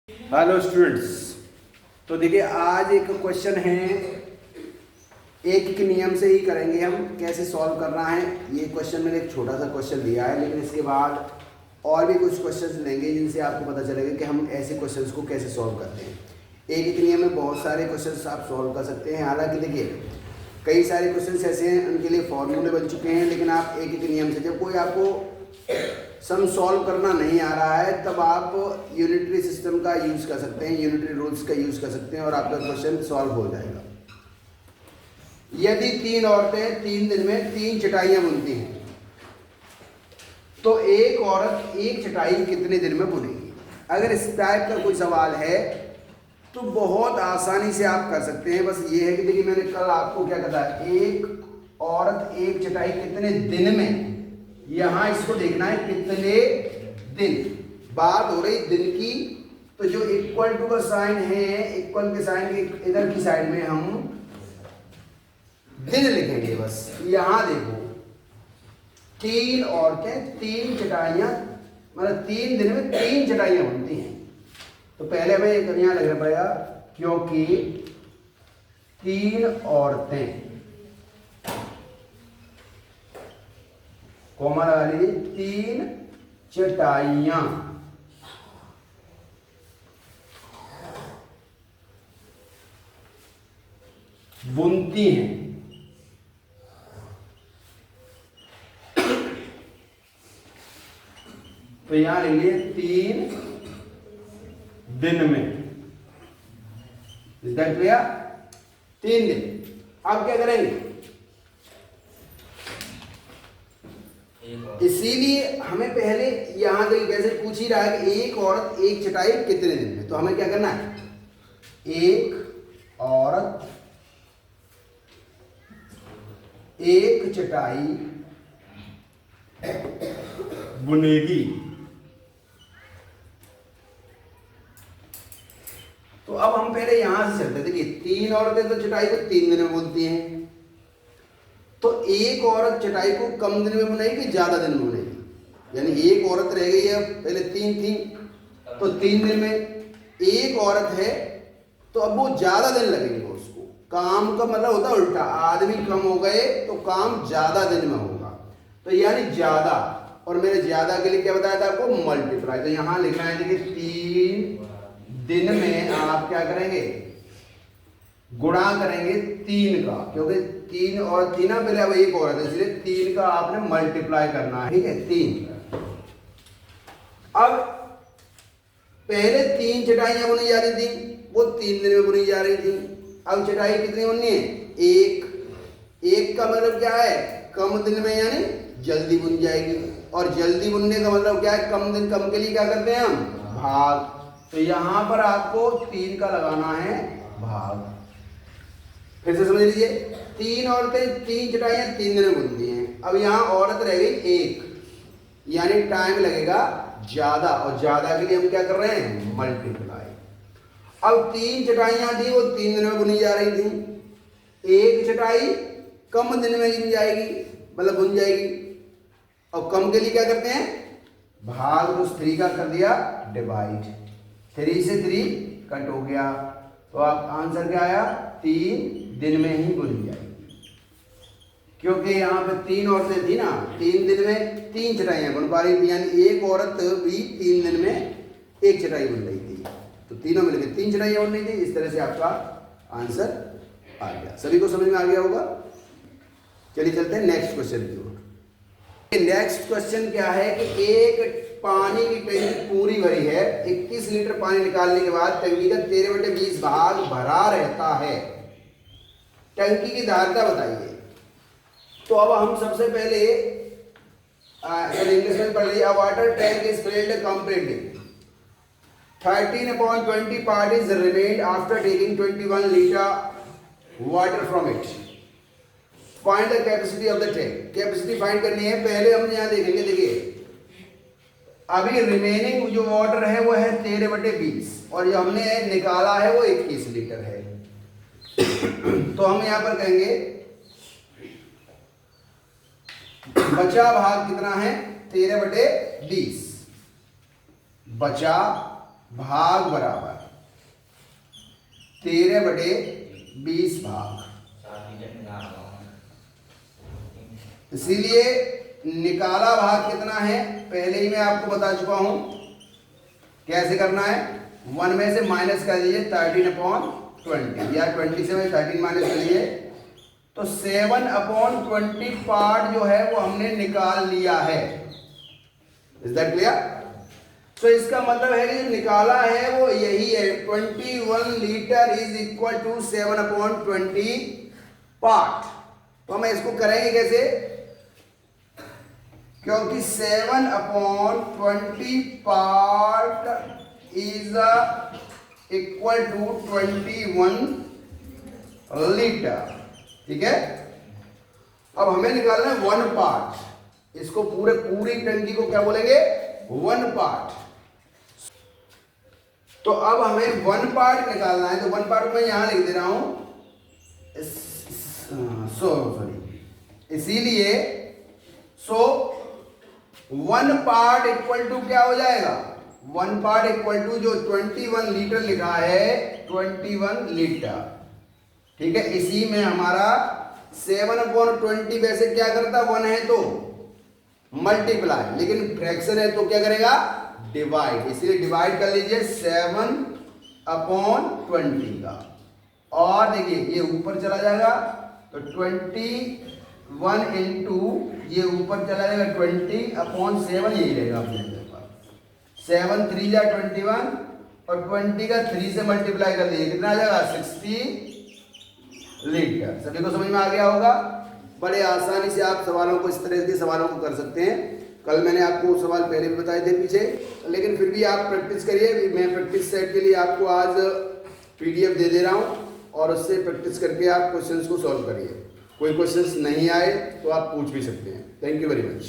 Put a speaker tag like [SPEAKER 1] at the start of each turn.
[SPEAKER 1] Hello students. तो देखिए आज एक क्वेश्चन है, एक के नियम से ही करेंगे हम, कैसे सॉल्व करना है। ये क्वेश्चन मैंने एक छोटा सा क्वेश्चन दिया है, लेकिन इसके बाद और भी कुछ क्वेश्चंस लेंगे जिनसे आपको पता चलेगा कि हम ऐसे क्वेश्चंस को कैसे सॉल्व करते हैं। एक एक नियम में बहुत सारे क्वेश्चंस आप सॉल्व कर सकते हैं। हालांकि देखिए कई सारे क्वेश्चंस ऐसे हैं उनके लिए फॉर्मूले बन चुके हैं, लेकिन आप एक एक नियम से, जब कोई आपको सम सॉल्व करना नहीं आ रहा है तब आप यूनिटरी सिस्टम का यूज कर सकते हैं, यूनिटरी रूल्स का यूज कर सकते हैं और आपका क्वेश्चन सॉल्व हो जाएगा। यदि तीन औरतें 3 दिन में 3 चटाइयां बुनती हैं तो एक औरत एक चटाई कितने दिन में बुनेगी। अगर इस टाइप का कोई सवाल है तो बहुत आसानी से आप कर सकते हैं। बस ये है कि देखिए मैंने कल आपको क्या कहा, एक औरत एक चटाई कितने दिन में, यहां इसको देखना है कितने दिन, बात हो रही दिन की। तो जो इक्वल टू का साइन है, इक्वल के साइन के इधर की साइड में हम दिन लिखेंगे। बस यहां देखो 3 औरतें 3 चटाइयां, मतलब 3 दिन में 3 चटाइयां बनती हैं। तो पहले हमें यहां लगना पड़ेगा क्योंकि 3 औरतें, कॉमा लगा लीजिए, 3 चटाइयां बुनती हैं। तो यहां लिख लिए 3 दिन में, इज दैट क्लियर? 3 दिन। अब क्या करेंगे, इसीलिए हमें पहले यहां देखिए कैसे पूछ ही रहा है कि एक औरत एक चटाई कितने दिन में। तो हमें क्या करना है, एक औरत एक चटाई बुनेगी। तो अब हम पहले यहां से चलते, देखिए 3 औरतें तो चटाई को 3 दिन में बुनती हैं, तो एक औरत चटाई को कम दिन में बुनेगी, ज्यादा दिन में बुनेगी। यानी एक औरत रह गई है, पहले 3 थी तो 3 दिन में, एक औरत है तो अब वो ज्यादा दिन लगेंगे उसको। काम का मतलब होता है उल्टा, आदमी कम हो गए तो काम ज्यादा दिन में होगा। तो यानी ज्यादा, और मैंने ज्यादा के लिए क्या बताया था आपको, मल्टीप्लाई। तो यहां लिखना है देखिए 3 दिन में आप क्या करेंगे, गुणा करेंगे 3 का, क्योंकि 3 और 3 पहले अब एक औरत है इसलिए 3 का आपने मल्टीप्लाई करना है, ठीक है 3। अब पहले 3 चटाइयां बुनी जा रही थी, वो 3 दिन में बुनी जा रही थी। अब चटाई कितनी बुननी है, एक का मतलब क्या है, कम दिन में, यानी जल्दी बुन जाएगी। और जल्दी बुनने का मतलब क्या है, कम दिन, कम के लिए क्या करते हैं हम, भाग। तो यहां पर आपको 3 का लगाना है भाग। फिर से समझ लीजिए, 3 औरतें 3 चटाइयां 3 दिन में बुनती हैं। अब यहां औरत रह गई एक, यानी टाइम लगेगा ज्यादा, और ज्यादा के लिए हम क्या कर रहे हैं, मल्टीप्लाई। अब 3 चटाइयां थी वो 3 दिन में बुनी जा रही थी, एक चटाई कम दिन में बुन जाएगी, मतलब बुन जाएगी। और कम के लिए क्या करते हैं, भाग। तो 3 का कर दिया डिवाइड, 3 से 3 कट हो गया। तो आप आंसर क्या आया, 3 दिन में ही बुन जाएगी। क्योंकि यहाँ पे 3 औरतें थी ना, 3 दिन में 3 चटाइयां बुन पा रही थी, यानी एक औरत भी 3 दिन में एक चटाई बुन रही थी। तो तीनों मिलकर 3 चटाइयां बुन रही थी। इस तरह से आपका आंसर आ गया। सभी को समझ में आ गया होगा। चलिए चलते हैं नेक्स्ट क्वेश्चन की ओर। नेक्स्ट क्वेश्चन क्या है कि एक पानी की टंकी पूरी भरी है, 21 लीटर पानी निकालने के बाद टंकी का 13/20 भाग भरा रहता है, टंकी की धारिता बताइए। तो अब हम सबसे पहले इंग्लिश में पढ़ लिया, water tank is filled completely, 13/20 part is remained after taking 21 liter water from it. Find the capacity of the tank. Capacity find करनी है। पहले हम यहाँ देखेंगे, देखिए अभी रिमेनिंग जो वाटर है वो है 13/20 और जो हमने निकाला है वो 21 लीटर है। तो हम यहाँ पर कहेंगे बचा भाग कितना है, 13/20, बचा भाग बराबर 13/20 भाग। इसीलिए निकाला भाग कितना है पहले ही मैं आपको बता चुका हूं। कैसे करना है, 1 में से माइनस कर दीजिए 13/20 या 20 से 13 माइनस कर लीजिए तो 7/20 पार्ट जो है वो हमने निकाल लिया है। Is that clear? तो इसका मतलब है कि जो निकाला है वो यही है, 21 litre is equal to 7/20 part. तो हम इसको करेंगे कैसे, क्योंकि 7/20 part is equal to 21 litre. ठीक है, अब हमें निकालना है 1 पार्ट। इसको पूरी टंकी को क्या बोलेंगे, 1 पार्ट। तो अब हमें 1 पार्ट निकालना है, तो 1 पार्ट मैं यहां लिख दे रहा हूं, सॉरी, इसीलिए 1 पार्ट इक्वल टू क्या हो जाएगा, 1 पार्ट इक्वल टू जो 21 लीटर लिखा है 21 लीटर। ठीक है, इसी में हमारा 7/20 वैसे क्या करता, 1 है तो मल्टीप्लाई, लेकिन फ्रैक्शन है तो क्या करेगा, डिवाइड। इसलिए डिवाइड कर लीजिए 7/20 का, और देखिए ये ऊपर चला जाएगा तो 21 इंटू ये ऊपर चला जाएगा 20/7, यही रहेगा अपने पास। 7 3 जा 21 और 20 का 3 से मल्टीप्लाई कर दीजिए, कितना आ जाएगा 60 लीटर। सभी को समझ में आ गया होगा। बड़े आसानी से आप सवालों को, इस तरह के सवालों को कर सकते हैं। कल मैंने आपको सवाल पहले भी बताए थे पीछे, लेकिन फिर भी आप प्रैक्टिस करिए। मैं प्रैक्टिस सेट के लिए आपको आज PDF दे दे रहा हूं, और उससे प्रैक्टिस करके आप क्वेश्चंस को सॉल्व करिए। कोई क्वेश्चंस नहीं आए तो आप पूछ भी सकते हैं। Thank you very much.